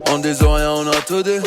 On des oreilles, on a tout dit.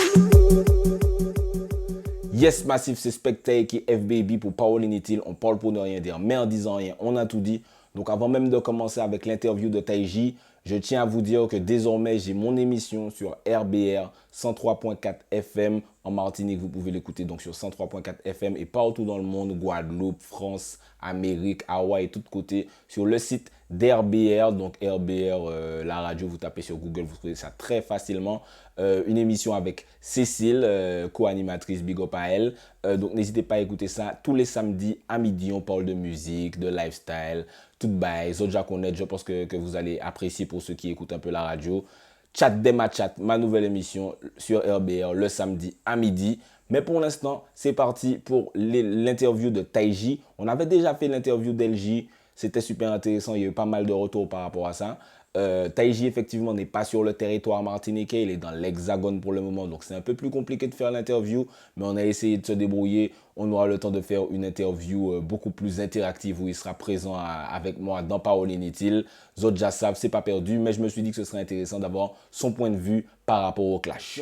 Yes, Massif, c'est Spectre qui est FBB pour Parole Inutile. On parle pour ne rien dire, mais en disant rien, on a tout dit. Donc avant même de commencer avec l'interview de Taiji, je tiens à vous dire que désormais j'ai mon émission sur RBR 103.4 FM en Martinique. Vous pouvez l'écouter donc sur 103.4 FM et partout dans le monde, Guadeloupe, France, Amérique, Hawaï, tous côtés, sur le site d'RBR. Donc RBR, la radio, vous tapez sur Google, vous trouvez ça très facilement. Une émission avec Cécile, co-animatrice, big up à elle. Donc n'hésitez pas à écouter ça tous les samedis à midi. On parle de musique, de lifestyle, tout bail, Zoja Connect. Je pense que vous allez apprécier pour ceux qui écoutent un peu la radio. Chat des Chat, ma nouvelle émission sur RBR le samedi à midi. Mais pour l'instant, c'est parti pour l'interview de Taiji. On avait déjà fait l'interview d'LJ. C'était super intéressant. Il y a eu pas mal de retours par rapport à ça. Taiji, effectivement, n'est pas sur le territoire martiniquais. Il est dans l'Hexagone pour le moment. Donc, c'est un peu plus compliqué de faire l'interview. Mais on a essayé de se débrouiller. On aura le temps de faire une interview beaucoup plus interactive où il sera présent avec moi dans Parole Inutile. Zodja savent, c'est pas perdu. Mais je me suis dit que ce serait intéressant d'avoir son point de vue par rapport au clash.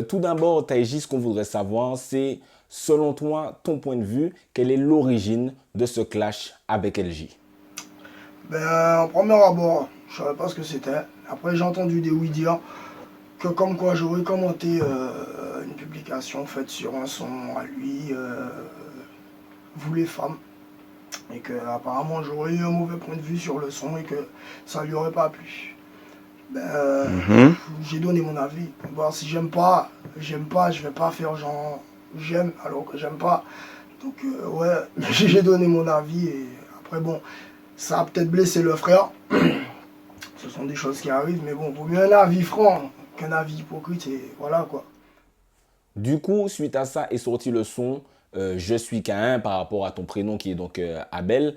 Tout d'abord, Taiji, ce qu'on voudrait savoir, c'est, selon toi, ton point de vue, quelle est l'origine de ce clash avec LJ? En premier abord, je savais pas ce que c'était. Après, j'ai entendu des oui dire que comme quoi j'aurais commenté une publication faite sur un son à lui, Vous les femmes, et que apparemment j'aurais eu un mauvais point de vue sur le son et que ça lui aurait pas plu. J'ai donné mon avis. Bon, si j'aime pas, je vais pas faire genre j'aime alors que j'aime pas. Donc ouais, j'ai donné mon avis et après bon, ça a peut-être blessé le frère. Ce sont des choses qui arrivent, mais bon, vaut mieux un avis franc qu'un avis hypocrite et voilà quoi. Du coup, suite à ça est sorti le son Je suis Caïn par rapport à ton prénom qui est donc Abel,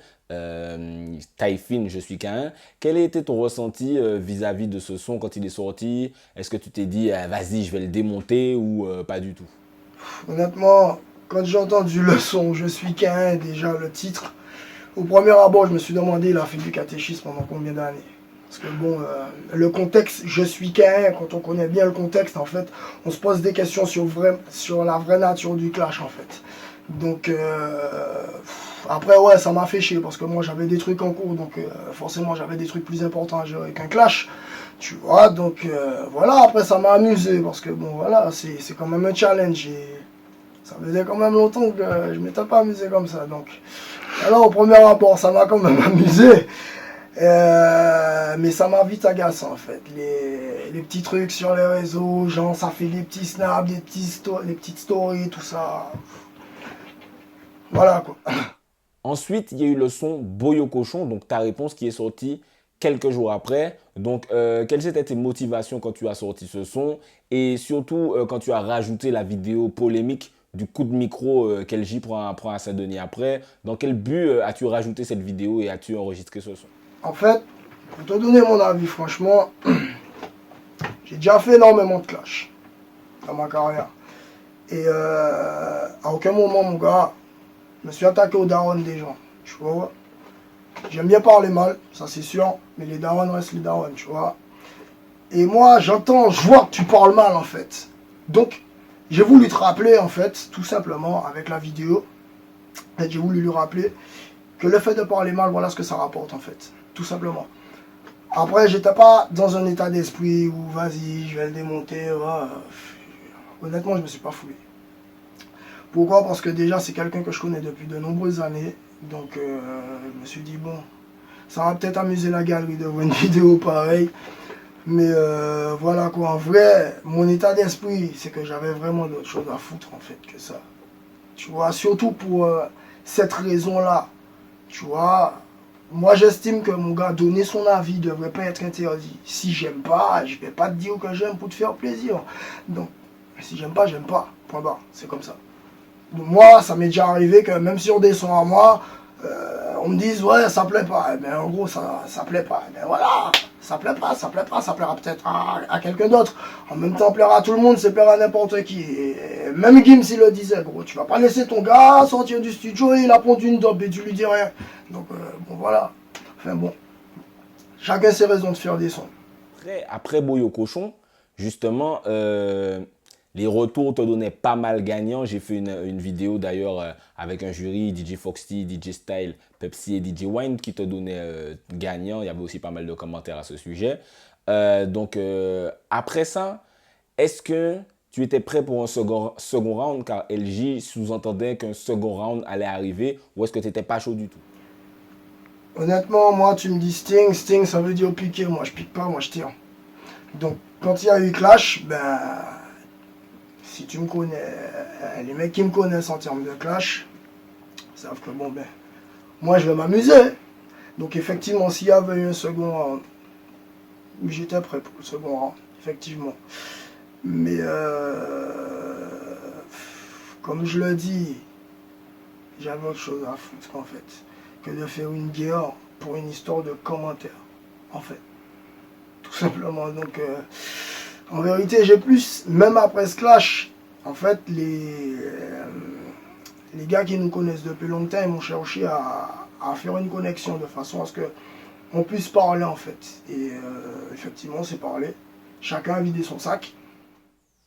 Taïfin, Je suis Caïn. Quel a été ton ressenti vis-à-vis de ce son quand il est sorti? Est-ce que tu t'es dit vas-y, je vais le démonter ou pas du tout? Honnêtement, quand j'ai entendu le son Je suis Caïn, déjà le titre, au premier abord, je me suis demandé il a fait du catéchisme pendant combien d'années. Parce que bon, le contexte, je suis Caïn, quand on connaît bien le contexte, en fait, on se pose des questions sur la vraie nature du clash, en fait. Donc, après, ouais, ça m'a fait chier, parce que moi, j'avais des trucs en cours, donc forcément, j'avais des trucs plus importants à gérer qu'un clash, tu vois. Donc, voilà, après, ça m'a amusé, parce que bon, voilà, c'est quand même un challenge, et ça faisait quand même longtemps que je m'étais pas amusé comme ça, donc... Alors, au premier abord, ça m'a quand même amusé. Mais ça m'a vite agacé en fait. Les petits trucs sur les réseaux, genre ça fait des petits snaps, des petites stories, tout ça. Voilà quoi. Ensuite, il y a eu le son Boyo Cochon, donc ta réponse qui est sortie quelques jours après. Donc, quelles étaient tes motivations quand tu as sorti ce son? Et surtout, quand tu as rajouté la vidéo polémique du coup de micro qu'LJ prend à Saint-Denis après. Dans quel but as-tu rajouté cette vidéo et as-tu enregistré ce son? En fait, pour te donner mon avis, franchement, j'ai déjà fait énormément de clash dans ma carrière. Et à aucun moment, mon gars, je me suis attaqué aux darons des gens. Tu vois. J'aime bien parler mal, ça c'est sûr, mais les darons restent les darons, tu vois. Et moi, je vois que tu parles mal en fait. Donc, j'ai voulu te rappeler en fait, tout simplement, avec la vidéo, j'ai voulu lui rappeler que le fait de parler mal, voilà ce que ça rapporte en fait, tout simplement. Après, j'étais pas dans un état d'esprit où vas-y, je vais le démonter. Honnêtement, je me suis pas foulé. Pourquoi? Parce que déjà, c'est quelqu'un que je connais depuis de nombreuses années. Donc, je me suis dit, bon, ça va peut-être amuser la galerie de voir une vidéo pareille. Mais voilà quoi, en vrai, mon état d'esprit, c'est que j'avais vraiment d'autres choses à foutre en fait que ça. Tu vois, surtout pour cette raison-là. Tu vois, moi j'estime que mon gars, donner son avis ne devrait pas être interdit. Si j'aime pas, je vais pas te dire que j'aime pour te faire plaisir. Donc, si j'aime pas, j'aime pas. Point barre, c'est comme ça. Donc, moi, ça m'est déjà arrivé que même sur des sons à moi, on me dise ouais, ça plaît pas. Mais en gros, ça plaît pas. Mais voilà, ça plaît pas, ça plaira peut-être à quelqu'un d'autre. En même temps, plaira à tout le monde, c'est plaira à n'importe qui. Et même Gims, il le disait, gros, tu vas pas laisser ton gars sortir du studio et il a pondu une dope et tu lui dis rien. Donc, bon, voilà. Enfin bon, chacun ses raisons de faire des sons. Après Boyo Cochon, justement, les retours te donnaient pas mal gagnant. J'ai fait une vidéo d'ailleurs avec un jury, DJ Foxy, DJ Style, Pepsi et DJ Wine qui te donnaient gagnant. Il y avait aussi pas mal de commentaires à ce sujet. Après ça, est-ce que tu étais prêt pour un second round car LJ sous-entendait qu'un second round allait arriver ou est-ce que tu n'étais pas chaud du tout? Honnêtement, moi, tu me dis Sting, Sting, ça veut dire piquer. Moi, je pique pas, moi, je tire. Donc, quand il y a eu clash, ben, si tu me connais, les mecs qui me connaissent en termes de clash, savent que bon, ben, moi, je vais m'amuser. Donc, effectivement, s'il y avait eu un second round, j'étais prêt pour le second round, effectivement. Mais, comme je le dis, j'avais autre chose à foutre, en fait, que de faire une guerre pour une histoire de commentaires, en fait. Tout simplement. Donc, en vérité, j'ai plus, même après ce clash, en fait, les gars qui nous connaissent depuis longtemps, ils m'ont cherché à faire une connexion de façon à ce qu'on puisse parler, en fait. Et effectivement, c'est parler. Chacun a vidé son sac.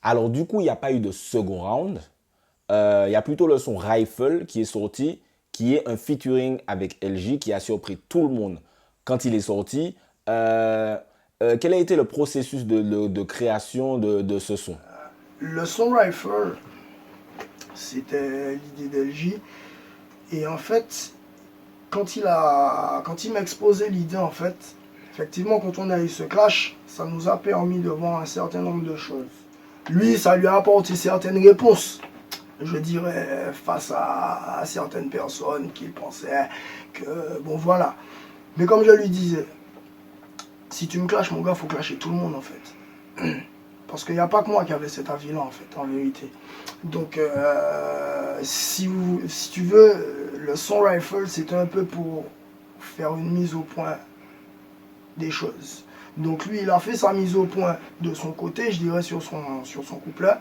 Alors, du coup, il n'y a pas eu de second round. Il y a plutôt le son Rifle qui est sorti, qui est un featuring avec LJ qui a surpris tout le monde quand il est sorti. Quel a été le processus de création de ce son? Le son Rifle, c'était l'idée d'LJ. Et en fait, quand il m'a exposé l'idée, en fait, effectivement, quand on a eu ce clash, ça nous a permis de voir un certain nombre de choses. Lui, ça lui a apporté certaines réponses, je dirais, face à certaines personnes qui pensaient que, bon, voilà. Mais comme je lui disais, si tu me clashes, mon gars, faut clasher tout le monde, en fait. Parce qu'il n'y a pas que moi qui avait cet avis-là, en fait, en vérité. Donc, si tu veux, le son Rifle, c'était un peu pour faire une mise au point des choses. Donc, lui, il a fait sa mise au point de son côté, je dirais, sur son couplet.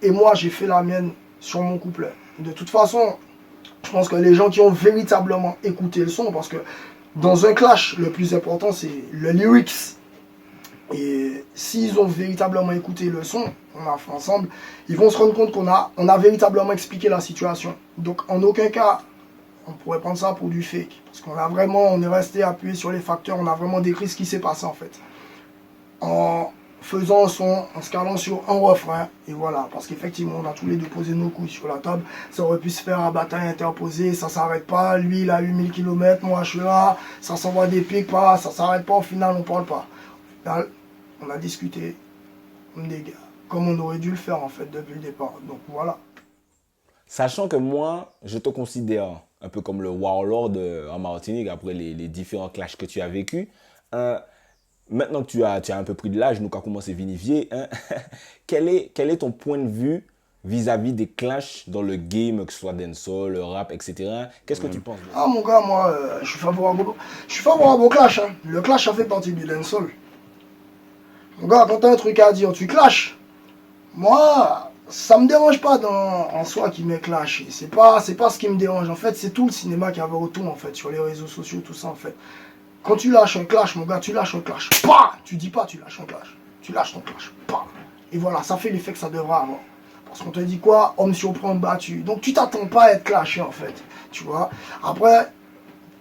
Et moi, j'ai fait la mienne sur mon couplet. De toute façon, je pense que les gens qui ont véritablement écouté le son, parce que dans un clash, le plus important, c'est le lyrics. Et s'ils ont véritablement écouté le son qu'on a fait ensemble, ils vont se rendre compte qu'on a véritablement expliqué la situation. Donc en aucun cas, on pourrait prendre ça pour du fake. Parce on est resté appuyé sur les facteurs, on a vraiment décrit ce qui s'est passé en fait. En faisant un son, en se calant sur un refrain, et voilà. Parce qu'effectivement, on a tous les deux posé nos couilles sur la table. Ça aurait pu se faire à bataille interposée, ça s'arrête pas. Lui, il a eu 1000 km, moi je suis là, ça s'envoie des pics, pas, ça s'arrête pas, au final, on parle pas. Au final, on a discuté comme des gars, comme on aurait dû le faire en fait depuis le départ. Donc voilà. Sachant que moi, je te considère un peu comme le warlord en Martinique après les différents clashs que tu as vécu. Maintenant que tu as un peu pris de l'âge, nous avons commencé à vinifier, hein, quel est ton point de vue vis-à-vis des clashs dans le game, que ce soit dancehall, le rap, etc. Qu'est-ce que tu penses de ça? Ah mon gars, moi, je suis favorable au clash. Hein. Le clash, ça fait partie du dancehall. Mon gars, quand t'as un truc à dire, tu clashes. Moi, ça me dérange pas en soi qu'il m'ait clashé. C'est pas ce qui me dérange. En fait, c'est tout le cinéma qu'il y avait autour, en fait, sur les réseaux sociaux, tout ça, en fait. Quand tu lâches un clash, mon gars, tu lâches un clash. Bah, tu dis pas, tu lâches un clash. Tu lâches ton clash. Bah. Et voilà, ça fait l'effet que ça devrait avoir. Parce qu'on te dit quoi? Homme surprend battu. Donc tu t'attends pas à être clashé, en fait. Tu vois. Après,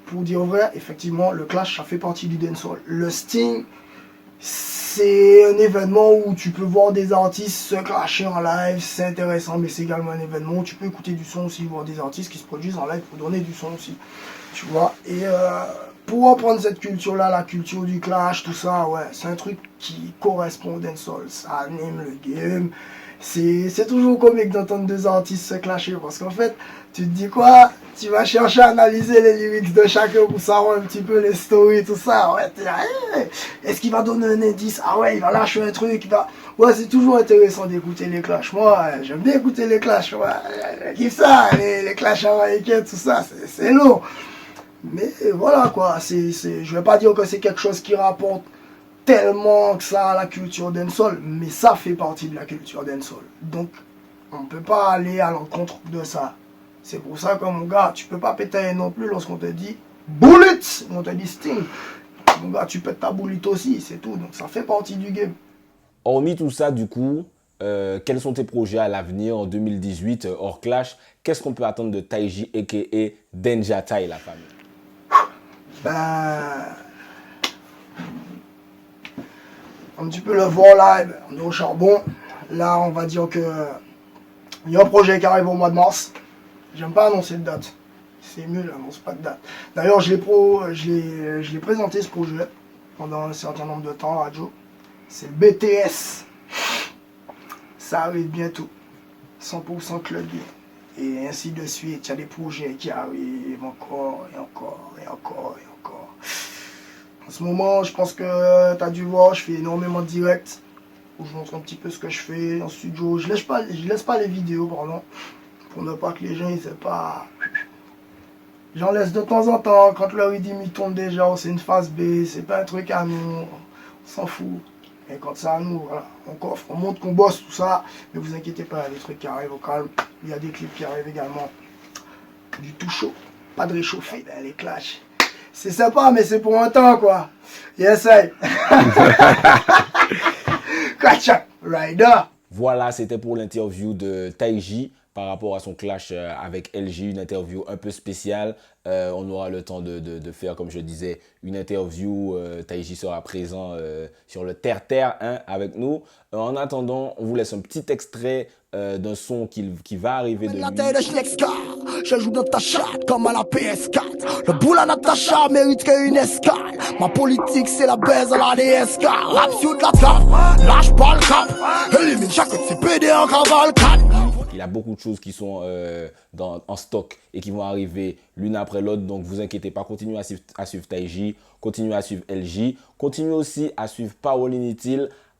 pour dire vrai, effectivement, le clash, ça fait partie du dancehall. Le Sting, c'est un événement où tu peux voir des artistes se clasher en live, c'est intéressant, mais c'est également un événement où tu peux écouter du son aussi, voir des artistes qui se produisent en live pour donner du son aussi, tu vois. Et pour reprendre cette culture-là, la culture du clash, tout ça, ouais, c'est un truc qui correspond au dancehall, ça anime le game. C'est toujours comique d'entendre deux artistes se clasher parce qu'en fait, tu te dis quoi? Tu vas chercher à analyser les lyrics de chacun pour savoir un petit peu les stories, tout ça. Ouais, est-ce qu'il va donner un indice? Ah ouais, il va lâcher un truc. Ouais, c'est toujours intéressant d'écouter les clashs. Moi, j'aime bien écouter les clashs. Ouais, je kiffe ça, les clashs américains, tout ça, c'est lourd. Mais voilà quoi, je vais pas dire que c'est quelque chose qui rapporte tellement que ça à la culture dancehall, mais ça fait partie de la culture dancehall. Donc, on ne peut pas aller à l'encontre de ça. C'est pour ça que mon gars, tu peux pas péter non plus lorsqu'on te dit Bullet, on te dit Sting. mon gars, tu pètes ta boulite aussi, c'est tout. Donc ça fait partie du game. Hormis tout ça, du coup, quels sont tes projets à l'avenir en 2018 hors clash? Qu'est-ce qu'on peut attendre de Taiji a.k.a. Denja Tai, la famille? Ben, un petit peu le voir là, on est au charbon. Là, on va dire que il y a un projet qui arrive au mois de mars. J'aime pas annoncer de date. C'est mieux, j'annonce pas de date. D'ailleurs, je l'ai présenté ce projet pendant un certain nombre de temps à la radio. C'est le BTS. Ça arrive bientôt. 100% club. Et ainsi de suite. Il y a des projets qui arrivent encore et encore et encore et encore. En ce moment, je pense que tu as dû voir, je fais énormément de directs où je montre un petit peu ce que je fais en studio. Je laisse pas les vidéos, pardon, pour ne pas que les gens ils aient pas. J'en laisse de temps en temps quand le rythme il tombe déjà, c'est une phase B, c'est pas un truc à nous, on s'en fout. Et quand c'est à nous, voilà, on coffre, on montre qu'on bosse, tout ça, mais vous inquiétez pas, il y a des trucs qui arrivent au calme. Il y a des clips qui arrivent également. Du tout chaud, pas de réchauffé, ben, les clashs. C'est sympa, mais c'est pour un temps, quoi. Yes, I. Catch Rider. Voilà, c'était pour l'interview de Taiji par rapport à son clash avec LG, une interview un peu spéciale. On aura le temps de faire, comme je disais, une interview. Taiji sera présent sur le terre-terre avec nous. En attendant, on vous laisse un petit extrait d'un son qui va arriver de lui. Je joue dans ta chatte comme à la PS4. Le boule à Natacha mérite qu'une escale. Ma politique c'est la baise à la DSK. Rap sur de la table, lâche pas le cap. Élimine chaque petit PD en cavalcade. Il y a beaucoup de choses qui sont en stock et qui vont arriver l'une après l'autre. Donc, vous inquiétez pas. Continuez à suivre Taiji. Continuez à suivre LG. Continuez aussi à suivre Powerline,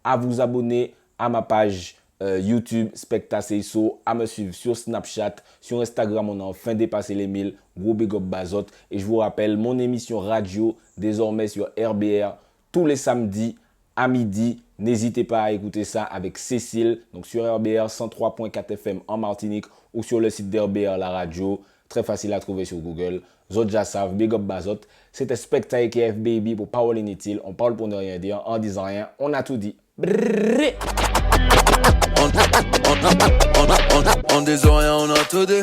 à vous abonner à ma page YouTube, Specta Seiso, à me suivre sur Snapchat. Sur Instagram, on a enfin dépassé les 1000. Gros big up Bazot. Et je vous rappelle, mon émission radio, désormais sur RBR, tous les samedis à midi. N'hésitez pas à écouter ça avec Cécile, donc sur RBR 103.4 FM en Martinique ou sur le site d'RBR La Radio. Très facile à trouver sur Google. Zodja savent, big up Bazot. C'était Specta aka FBaby pour Powerline. On parle pour ne rien dire. En disant rien, on a tout dit. On des oreilles, on a tout dit.